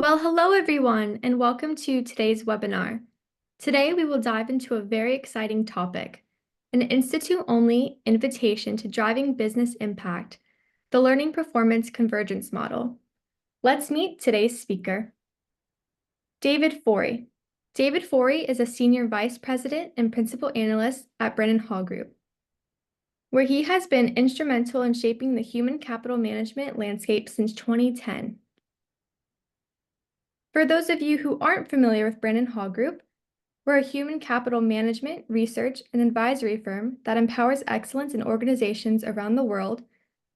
Well, hello everyone, and welcome to today's webinar. Today we will dive into a very exciting topic, an institute-only invitation to driving business impact, the Learning Performance Convergence Model. Let's meet today's speaker. David Forey. David Forey is a Senior Vice President and Principal Analyst at Brennan Hall Group, where he has been instrumental in shaping the human capital management landscape since 2010. For those of you who aren't familiar with Brennan Hall Group, we're a human capital management, research, and advisory firm that empowers excellence in organizations around the world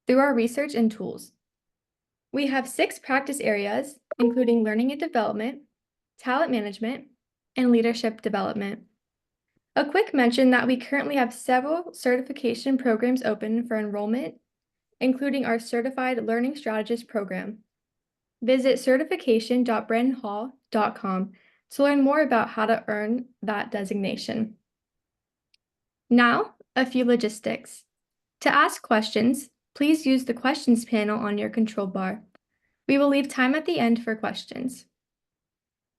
through our research and tools. We have 6 practice areas, including learning and development, talent management, and leadership development. A quick mention that we currently have several certification programs open for enrollment, including our Certified Learning Strategist program. Visit certification.brennanhall.com to learn more about how to earn that designation. Now, a few logistics. To ask questions, please use the questions panel on your control bar. We will leave time at the end for questions.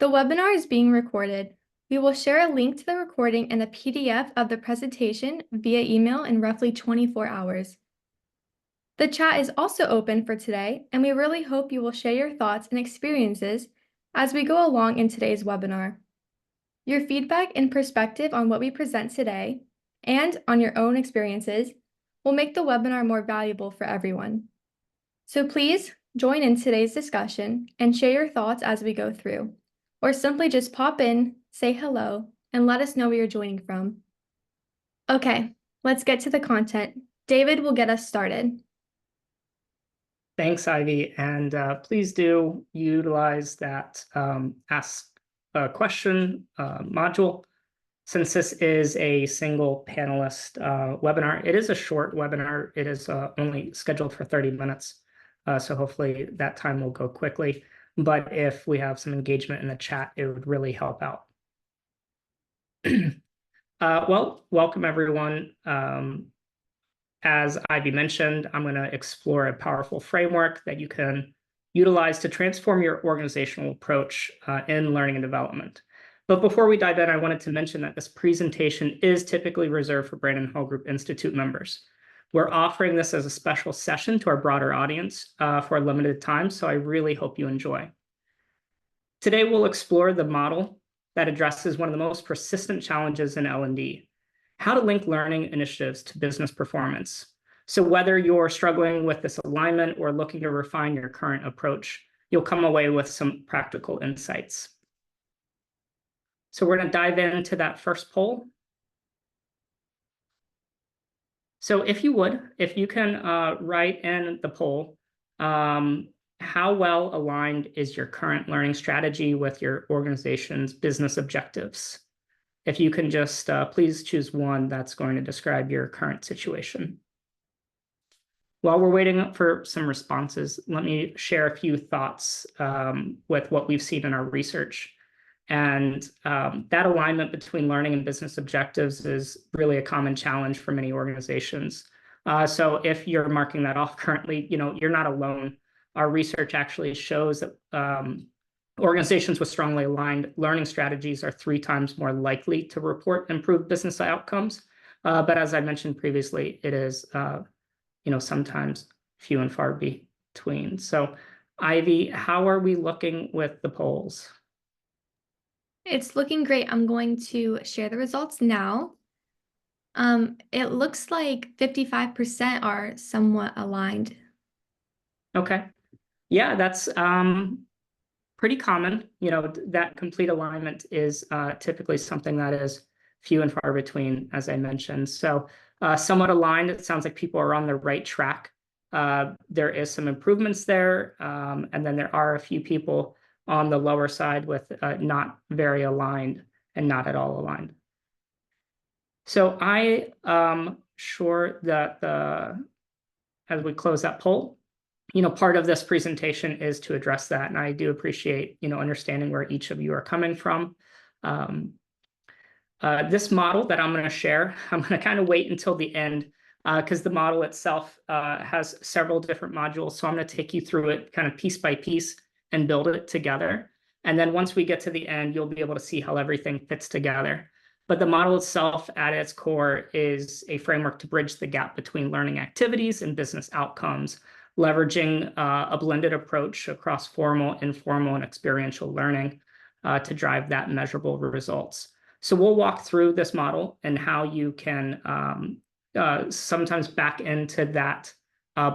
The webinar is being recorded. We will share a link to the recording and a PDF of the presentation via email in roughly 24 hours. The chat is also open for today, and we really hope you will share your thoughts and experiences as we go along in today's webinar. Your feedback and perspective on what we present today, and on your own experiences, will make the webinar more valuable for everyone. So please join in today's discussion and share your thoughts as we go through, or simply just pop in, say hello, and let us know where you're joining from. Okay, let's get to the content. David will get us started. Thanks, Ivy, and please do utilize that Ask a Question module. Since this is a single panelist webinar, it is a short webinar. It is only scheduled for 30 minutes, so hopefully that time will go quickly. But if we have some engagement in the chat, it would really help out. Well, welcome everyone. As Ivy mentioned, I'm going to explore a powerful framework that you can utilize to transform your organizational approach in learning and development. But before we dive in, I wanted to mention that this presentation is typically reserved for Brennan Hall Group Institute members. We're offering this as a special session to our broader audience for a limited time, so I really hope you enjoy. Today, we'll explore the model that addresses one of the most persistent challenges in L&D, how to link learning initiatives to business performance. So whether you're struggling with this alignment or looking to refine your current approach, you'll come away with some practical insights. So we're going to dive into that first poll. So if you can write in the poll, how well aligned is your current learning strategy with your organization's business objectives? If you can just please choose one that's going to describe your current situation. While we're waiting for some responses, let me share a few thoughts with what we've seen in our research. And that alignment between learning and business objectives is really a common challenge for many organizations. So if you're marking that off currently, you're not alone. Our research actually shows that organizations with strongly aligned learning strategies are 3 times more likely to report improved business outcomes. But as I mentioned previously, it is, sometimes few and far between. So, Ivy, how are we looking with the polls? It's looking great. I'm going to share the results now. It looks like 55% are somewhat aligned. Okay. Yeah, that's pretty common. That complete alignment is typically something that is few and far between, as I mentioned. So somewhat aligned, it sounds like people are on the right track. There is some improvements there. And then there are a few people on the lower side with not very aligned and not at all aligned. So I am sure that as we close that poll, part of this presentation is to address that. And I do appreciate, understanding where each of you are coming from. This model that I'm going to share, I'm going to kind of wait until the end because the model itself has several different modules. So I'm going to take you through it kind of piece by piece and build it together. And then once we get to the end, you'll be able to see how everything fits together. But the model itself at its core is a framework to bridge the gap between learning activities and business outcomes, leveraging a blended approach across formal, informal, and experiential learning to drive that measurable results. So we'll walk through this model and how you can sometimes back into that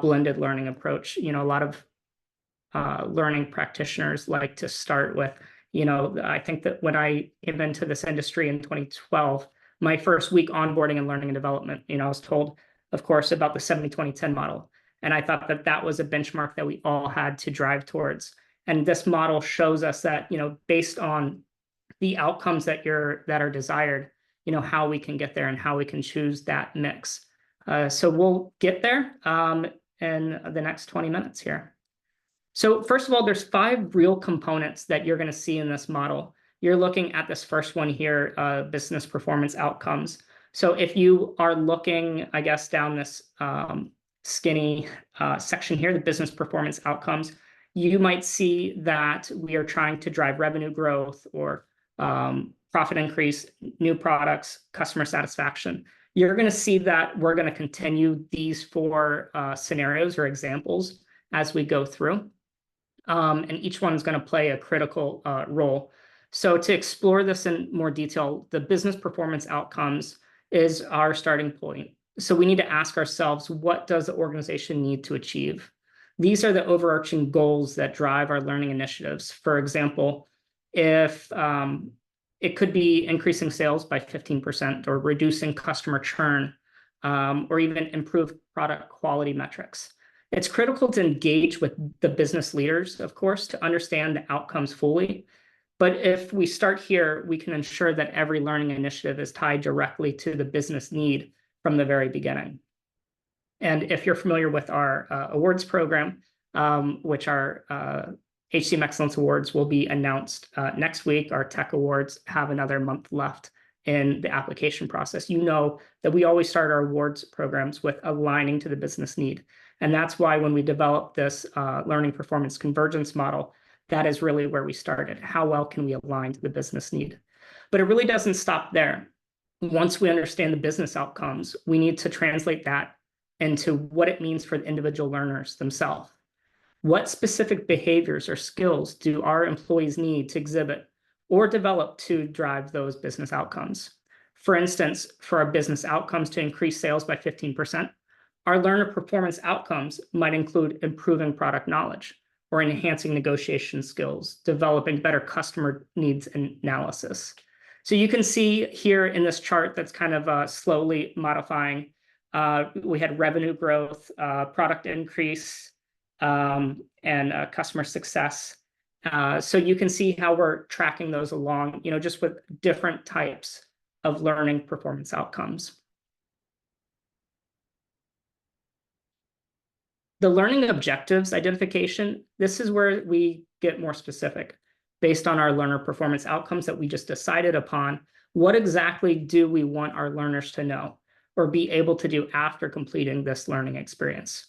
blended learning approach. A lot of learning practitioners like to start with, I think that when I came into this industry in 2012, my first week onboarding and learning and development, I was told, of course, about the 70-20-10 model. And I thought that that was a benchmark that we all had to drive towards. And this model shows us that, based on the outcomes that are desired, how we can get there and how we can choose that mix. So we'll get there in the next 20 minutes here. So first of all, there's 5 real components that you're going to see in this model. You're looking at this first one here, business performance outcomes. So if you are looking, I guess, down this skinny section here, the business performance outcomes, you might see that we are trying to drive revenue growth or profit increase, new products, customer satisfaction. You're going to see that we're going to continue these 4 scenarios or examples as we go through. And each one is going to play a critical role. So to explore this in more detail, the business performance outcomes is our starting point. So we need to ask ourselves, what does the organization need to achieve? These are the overarching goals that drive our learning initiatives. For example, if it could be increasing sales by 15% or reducing customer churn, or even improve product quality metrics. It's critical to engage with the business leaders, of course, to understand the outcomes fully. But if we start here, we can ensure that every learning initiative is tied directly to the business need from the very beginning. And if you're familiar with our awards program, which our HCM Excellence Awards will be announced next week, our Tech Awards have another month left in the application process. You know that we always start our awards programs with aligning to the business need. And that's why when we developed this learning performance convergence model, that is really where we started. How well can we align to the business need? But it really doesn't stop there. Once we understand the business outcomes, we need to translate that into what it means for the individual learners themselves. What specific behaviors or skills do our employees need to exhibit or develop to drive those business outcomes? For instance, for our business outcomes to increase sales by 15%, our learner performance outcomes might include improving product knowledge or enhancing negotiation skills, developing better customer needs analysis. So you can see here in this chart that's kind of slowly modifying. We had revenue growth, product increase, and customer success. So you can see how we're tracking those along, just with different types of learning performance outcomes. The learning objectives identification, this is where we get more specific. Based on our learner performance outcomes that we just decided upon, what exactly do we want our learners to know or be able to do after completing this learning experience?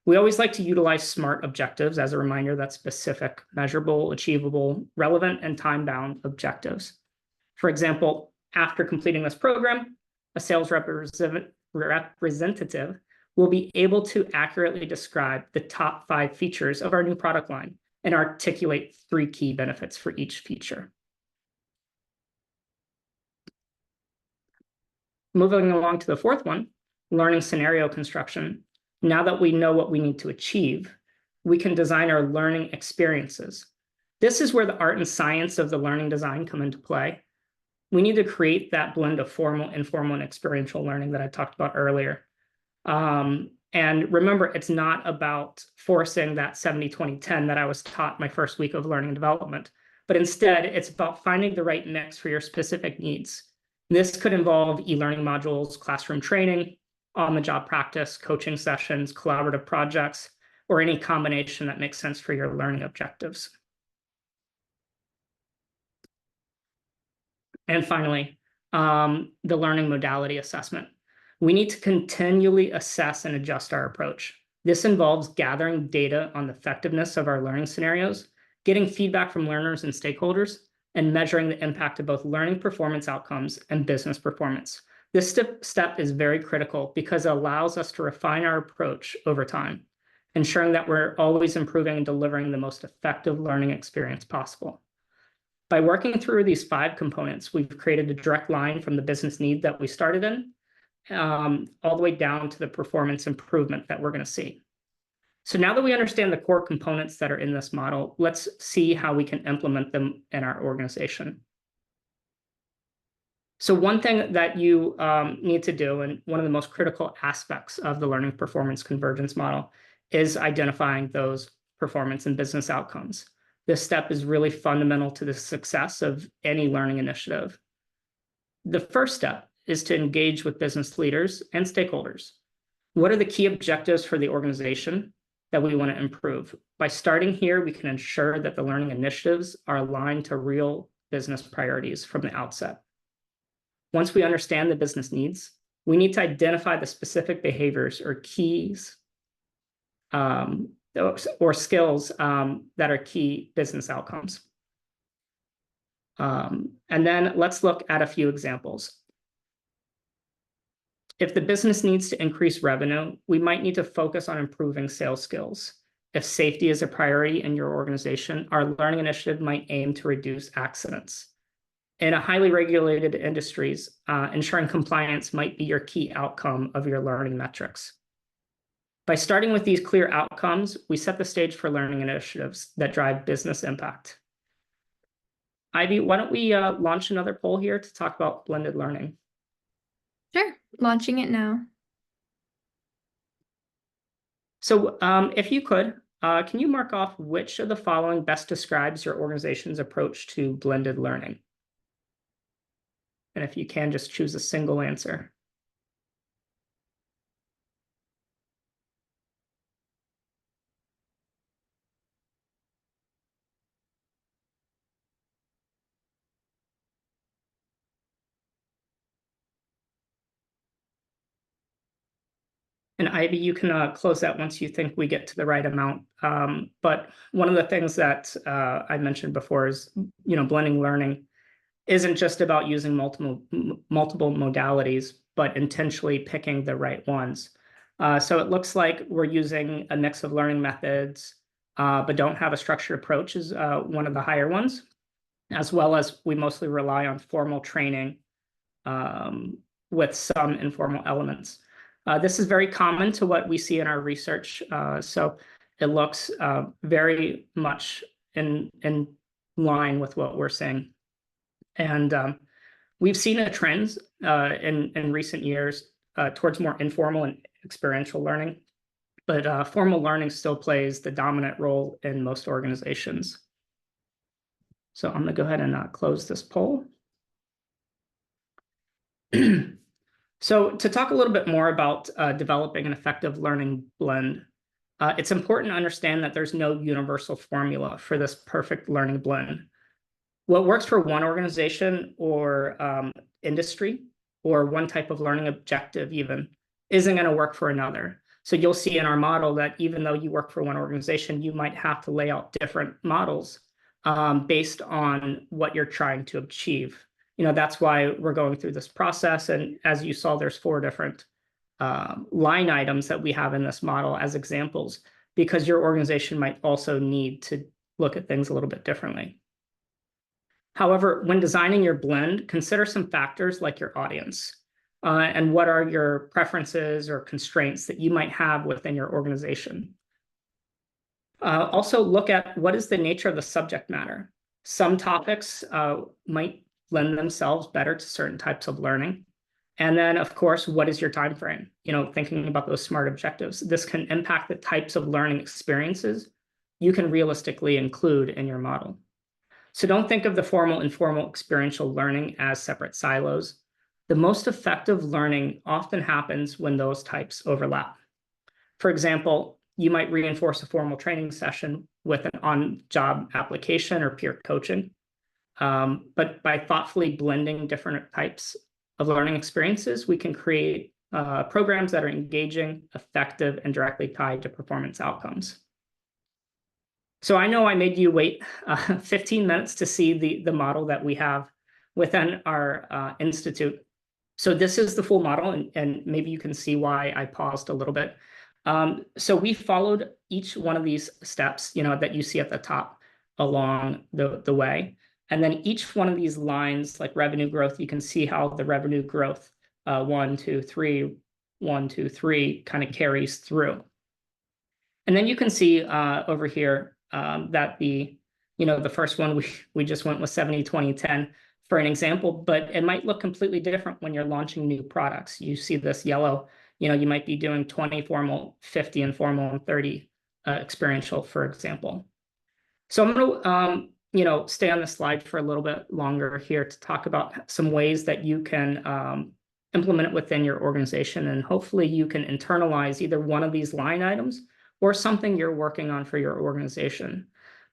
We always like to utilize SMART objectives as a reminder that specific, measurable, achievable, relevant, and time-bound objectives. For example, after completing this program, a sales representative will be able to accurately describe the top 5 features of our new product line and articulate 3 key benefits for each feature. Moving along to the 4th one, learning scenario construction. Now that we know what we need to achieve, we can design our learning experiences. This is where the art and science of the learning design come into play. We need to create that blend of formal, informal, and experiential learning that I talked about earlier. And remember, it's not about forcing that 70-20-10 that I was taught my first week of learning and development, but instead it's about finding the right mix for your specific needs. This could involve e-learning modules, classroom training, on-the-job practice, coaching sessions, collaborative projects, or any combination that makes sense for your learning objectives. And finally, the learning modality assessment. We need to continually assess and adjust our approach. This involves gathering data on the effectiveness of our learning scenarios getting feedback from learners and stakeholders, and measuring the impact of both learning performance outcomes and business performance. This step is very critical because it allows us to refine our approach over time, ensuring that we're always improving and delivering the most effective learning experience possible. By working through these 5 components, we've created a direct line from the business need that we started in, all the way down to the performance improvement that we're going to see. So now that we understand the core components that are in this model, let's see how we can implement them in our organization. So one thing that you need to do, and one of the most critical aspects of the learning performance convergence model, is identifying those performance and business outcomes. This step is really fundamental to the success of any learning initiative. The first step is to engage with business leaders and stakeholders. What are the key objectives for the organization that we want to improve? By starting here, we can ensure that the learning initiatives are aligned to real business priorities from the outset. Once we understand the business needs, we need to identify the specific behaviors or keys or skills that are key business outcomes. And then let's look at a few examples. If the business needs to increase revenue, we might need to focus on improving sales skills. If safety is a priority in your organization, our learning initiative might aim to reduce accidents. In a highly regulated industries, ensuring compliance might be your key outcome of your learning metrics. By starting with these clear outcomes, we set the stage for learning initiatives that drive business impact. Ivy, why don't we launch another poll here to talk about blended learning? Sure, launching it now. So if you could, can you mark off which of the following best describes your organization's approach to blended learning? And if you can, just choose a single answer. And Ivy, you can close that once you think we get to the right amount. But one of the things that I mentioned before is, blending learning isn't just about using multiple modalities, but intentionally picking the right ones. So it looks like we're using a mix of learning methods, but don't have a structured approach is one of the higher ones, as well as we mostly rely on formal training with some informal elements. This is very common to what we see in our research. So it looks very much in line with what we're seeing. And we've seen a trend in recent years towards more informal and experiential learning, but formal learning still plays the dominant role in most organizations. So I'm going to go ahead and close this poll. So to talk a little bit more about developing an effective learning blend, it's important to understand that there's no universal formula for this perfect learning blend. What works for one organization or industry or one type of learning objective even isn't going to work for another. So you'll see in our model that even though you work for one organization, you might have to lay out different models based on what you're trying to achieve. That's why we're going through this process. And as you saw, there's 4 different line items that we have in this model as examples, because your organization might also need to look at things a little bit differently. However, when designing your blend, consider some factors like your audience and what are your preferences or constraints that you might have within your organization. Also look at what is the nature of the subject matter. Some topics might lend themselves better to certain types of learning. And then, of course, what is your time frame? Thinking about those SMART objectives. This can impact the types of learning experiences you can realistically include in your model. So don't think of the formal, informal, experiential learning as separate silos. The most effective learning often happens when those types overlap. For example, you might reinforce a formal training session with an on-job application or peer coaching. But by thoughtfully blending different types of learning experiences, we can create programs that are engaging, effective, and directly tied to performance outcomes. So I know I made you wait 15 minutes to see the model that we have within our institute. So this is the full model, and maybe you can see why I paused a little bit. So we followed each one of these steps, that you see at the top along the way. And then each one of these lines, like revenue growth, you can see how the revenue growth 1, 2, 3, 1, 2, 3 kind of carries through. And then you can see over here that the first one we just went with 70, 20, 10 for an example, but it might look completely different when you're launching new products. You see this yellow, you might be doing 20 formal, 50 informal, and 30 experiential, for example. So I'm going to stay on the slide for a little bit longer here to talk about some ways that you can implement it within your organization, and hopefully you can internalize either one of these line items or something you're working on for your organization.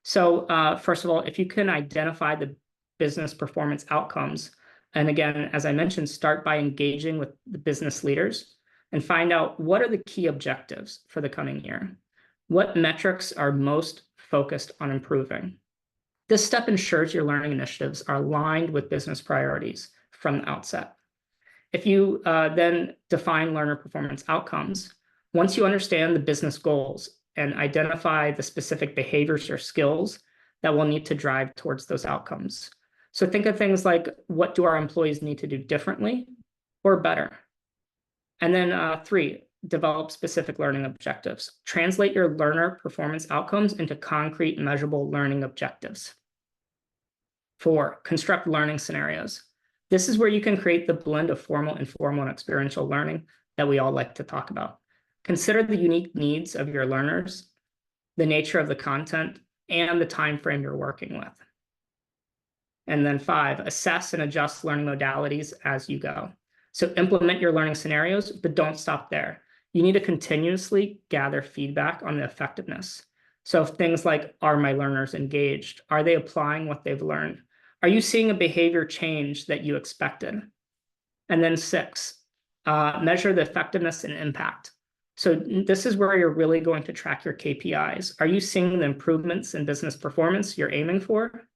So first of all, if you can identify the business performance outcomes, and again, as I mentioned, start by engaging with the business leaders and find out what are the key objectives for the coming year. What metrics are most focused on improving? This step ensures your learning initiatives are aligned with business priorities from the outset. If you then define learner performance outcomes, once you understand the business goals and identify the specific behaviors or skills that will need to drive towards those outcomes. So think of things like, what do our employees need to do differently or better? And then 3, develop specific learning objectives. Translate your learner performance outcomes into concrete, measurable learning objectives. 4, construct learning scenarios. This is where you can create the blend of formal, informal, and experiential learning that we all like to talk about. Consider the unique needs of your learners, the nature of the content, and the time frame you're working with. And then 5, assess and adjust learning modalities as you go. So implement your learning scenarios, but don't stop there. You need to continuously gather feedback on the effectiveness. So things like, are my learners engaged? Are they applying what they've learned? Are you seeing a behavior change that you expected? And then 6, measure the effectiveness and impact. So this is where you're really going to track your KPIs. Are you seeing the improvements in business performance you're aiming for?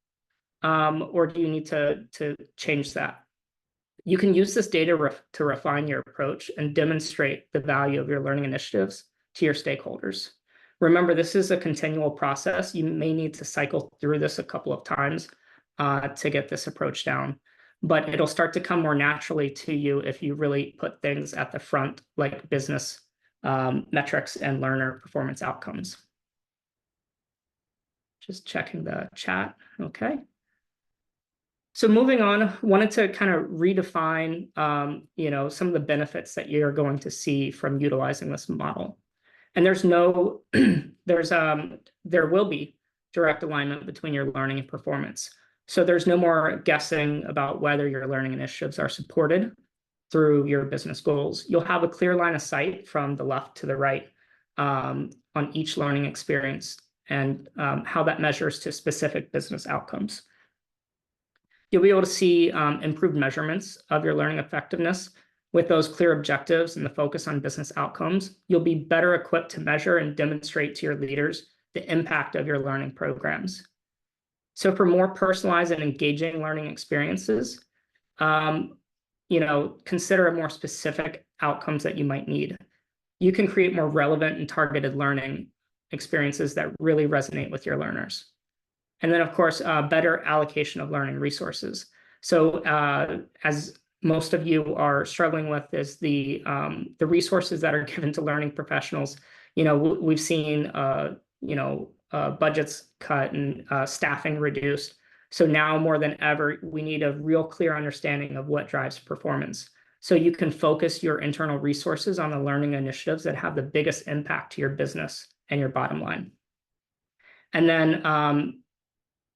Or do you need to change that? You can use this data to refine your approach and demonstrate the value of your learning initiatives to your stakeholders. Remember, this is a continual process. You may need to cycle through this a couple of times to get this approach down, but it'll start to come more naturally to you if you really put things at the front, like business metrics and learner performance outcomes. Just checking the chat. Okay. So moving on, wanted to kind of redefine, some of the benefits that you're going to see from utilizing this model. And there will be direct alignment between your learning and performance. So there's no more guessing about whether your learning initiatives are supported through your business goals. You'll have a clear line of sight from the left to the right on each learning experience and how that measures to specific business outcomes. You'll be able to see improved measurements of your learning effectiveness with those clear objectives and the focus on business outcomes. You'll be better equipped to measure and demonstrate to your leaders the impact of your learning programs. So for more personalized and engaging learning experiences, consider more specific outcomes that you might need. You can create more relevant and targeted learning experiences that really resonate with your learners. And then, of course, better allocation of learning resources. So as most of you are struggling with is the resources that are given to learning professionals. We've seen, budgets cut and staffing reduced. So now more than ever, we need a real clear understanding of what drives performance. So you can focus your internal resources on the learning initiatives that have the biggest impact to your business and your bottom line. And then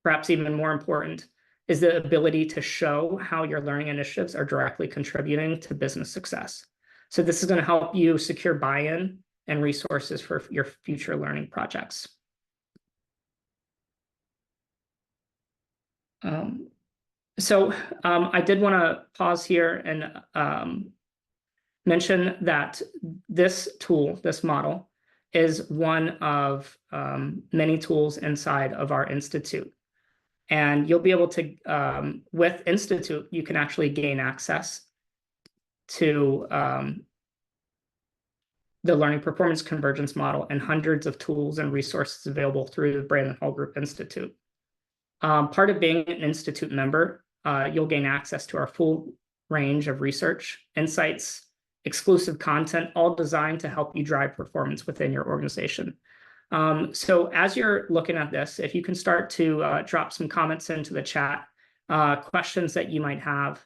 perhaps even more important is the ability to show how your learning initiatives are directly contributing to business success. So this is going to help you secure buy-in and resources for your future learning projects. I did want to pause here and mention that this tool, this model, is one of many tools inside of our institute. And you'll be able to, with Institute, you can actually gain access to the Learning Performance Convergence model and hundreds of tools and resources available through the Brandon Hall Group Institute. Part of being an Institute member, you'll gain access to our full range of research, insights, exclusive content, all designed to help you drive performance within your organization. So as you're looking at this, if you can start to drop some comments into the chat, questions that you might have.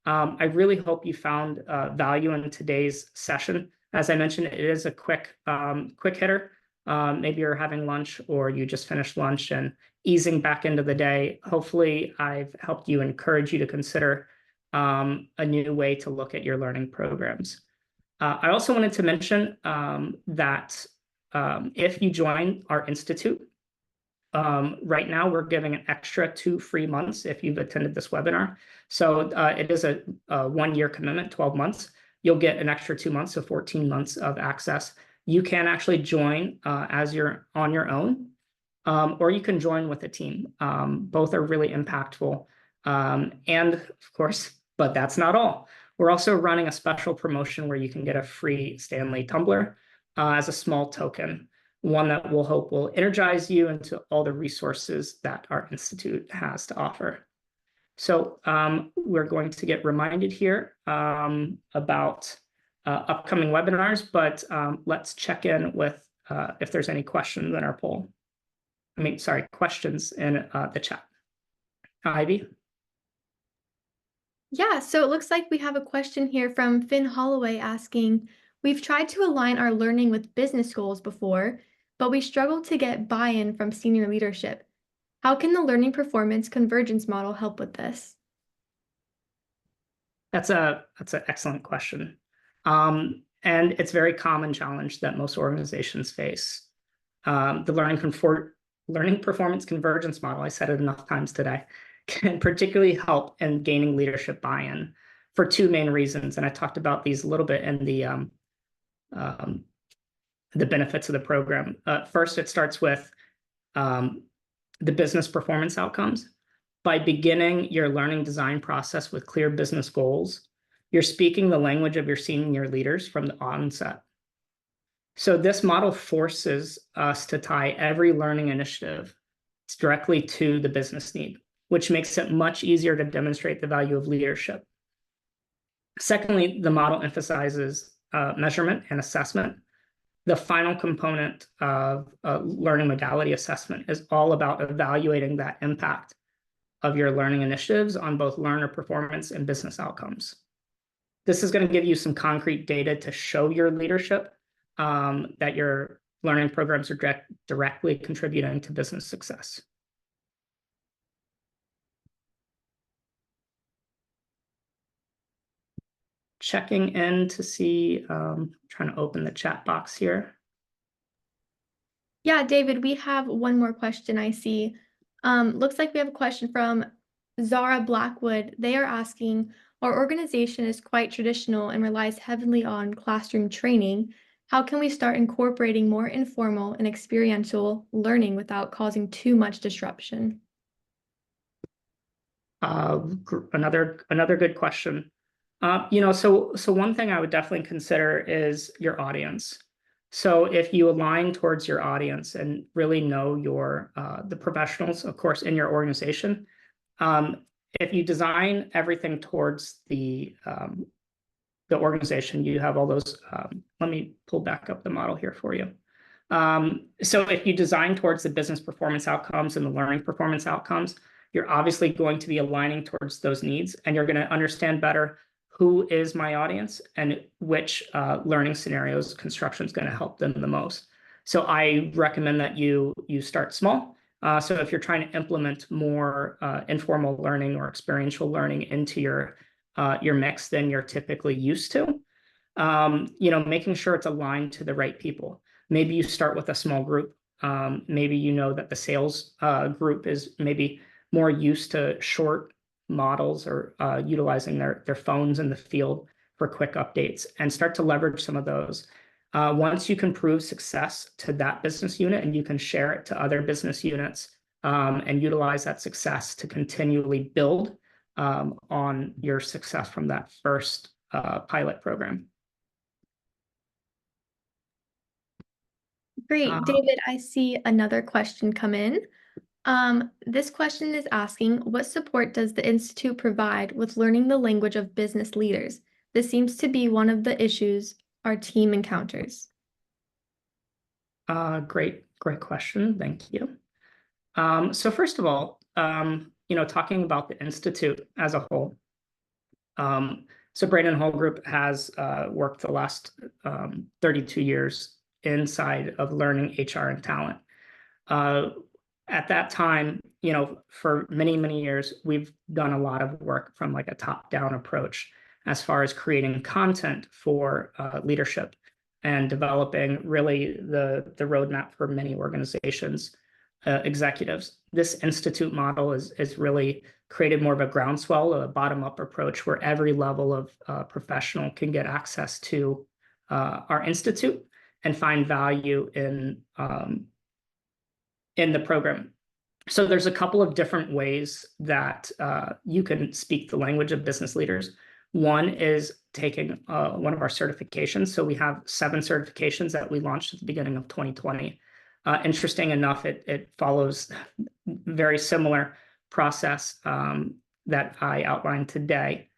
I really hope you found value in today's session. As I mentioned, it is a quick hitter. Maybe you're having lunch or you just finished lunch and easing back into the day. Hopefully, I've helped you, encourage you to consider a new way to look at your learning programs. I also wanted to mention that if you join our institute, right now we're giving an extra 2 free months if you've attended this webinar. So it is a 1-year commitment, 12 months. You'll get an extra 2 months, so 14 months of access. You can actually join as you're on your own, or you can join with a team. Both are really impactful. And of course, but that's not all. We're also running a special promotion where you can get a free Stanley tumbler as a small token, one that we'll hope will energize you into all the resources that our institute has to offer. So we're going to get reminded here about upcoming webinars, but let's check in with if there's any questions in our poll. Questions in the chat. Ivy? Yeah, so it looks like we have a question here from Finn Holloway asking, we've tried to align our learning with business goals before, but we struggle to get buy-in from senior leadership. How can the learning performance convergence model help with this? That's an excellent question. And it's a very common challenge that most organizations face. The learning performance convergence model, I said it enough times today, can particularly help in gaining leadership buy-in for 2 main reasons. And I talked about these a little bit in the benefits of the program. First, it starts with the business performance outcomes. By beginning your learning design process with clear business goals, you're speaking the language of your senior leaders from the onset. So this model forces us to tie every learning initiative directly to the business need, which makes it much easier to demonstrate the value of leadership. Secondly, the model emphasizes measurement and assessment. The final component of learning modality assessment is all about evaluating that impact of your learning initiatives on both learner performance and business outcomes. This is going to give you some concrete data to show your leadership that your learning programs are directly contributing to business success. Checking in to see, trying to open the chat box here. Yeah, David, we have one more question I see. Looks like we have a question from Zara Blackwood. They are asking, our organization is quite traditional and relies heavily on classroom training. How can we start incorporating more informal and experiential learning without causing too much disruption? Another good question. So one thing I would definitely consider is your audience. So if you align towards your audience and really know your the professionals, of course, in your organization, if you design everything towards the organization, you have all those. Let me pull back up the model here for you. So if you design towards the business performance outcomes and the learning performance outcomes, you're obviously going to be aligning towards those needs, and you're going to understand better who is my audience and which learning scenarios construction is going to help them the most. So I recommend that you start small. So if you're trying to implement more informal learning or experiential learning into your mix than you're typically used to, making sure it's aligned to the right people. Maybe you start with a small group. Maybe you know that the sales group is maybe more used to short models or utilizing their phones in the field for quick updates, and start to leverage some of those. Once you can prove success to that business unit and you can share it to other business units and utilize that success to continually build on your success from that first pilot program. Great. David, I see another question come in. This question is asking, what support does the Institute provide with learning the language of business leaders? This seems to be one of the issues our team encounters. Great question. Thank you. So first of all, talking about the Institute as a whole, so Braden Hall Group has worked the last 32 years inside of learning HR and talent. At that time, for many, many years, we've done a lot of work from like a top-down approach as far as creating content for leadership and developing really the roadmap for many organizations, executives. This institute model is really created more of a groundswell, a bottom-up approach where every level of professional can get access to our institute and find value in the program. So there's a couple of different ways that you can speak the language of business leaders. One is taking one of our certifications. So we have 7 certifications that we launched at the beginning of 2020. Interesting enough, it follows very similar process that I outlined today,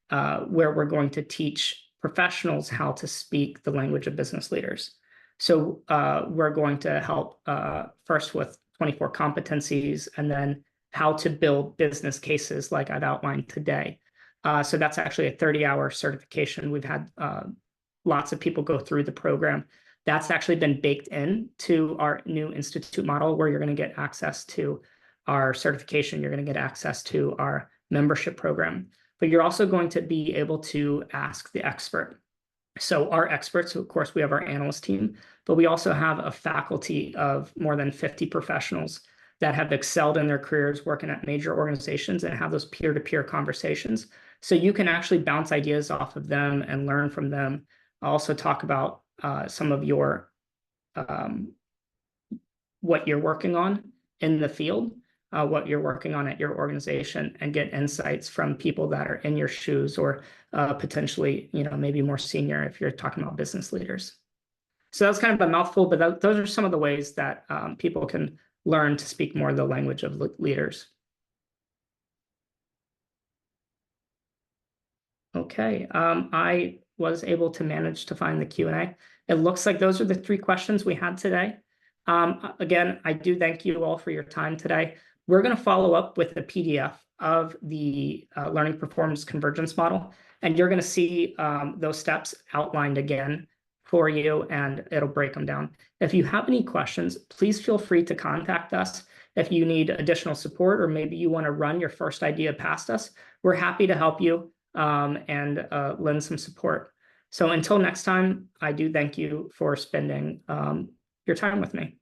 where we're going to teach professionals how to speak the language of business leaders. So we're going to help first with 24 competencies and then how to build business cases like I've outlined today. So that's actually a 30-hour certification. We've had lots of people go through the program. That's actually been baked into our new institute model where you're going to get access to our certification. You're going to get access to our membership program, but you're also going to be able to ask the expert. So our experts, of course, we have our analyst team, but we also have a faculty of more than 50 professionals that have excelled in their careers working at major organizations and have those peer-to-peer conversations. So you can actually bounce ideas off of them and learn from them. I'll also talk about some of your what you're working on in the field, what you're working on at your organization, and get insights from people that are in your shoes or potentially, maybe more senior if you're talking about business leaders. So that's kind of a mouthful, but those are some of the ways that people can learn to speak more the language of leaders. Okay, I was able to manage to find the Q&A. It looks like those are the 3 questions we had today. Again, I do thank you all for your time today. We're going to follow up with a PDF of the learning performance convergence model, and you're going to see those steps outlined again for you, and it'll break them down. If you have any questions, please feel free to contact us. If you need additional support or maybe you want to run your first idea past us, we're happy to help you and lend some support. So until next time, I do thank you for spending your time with me.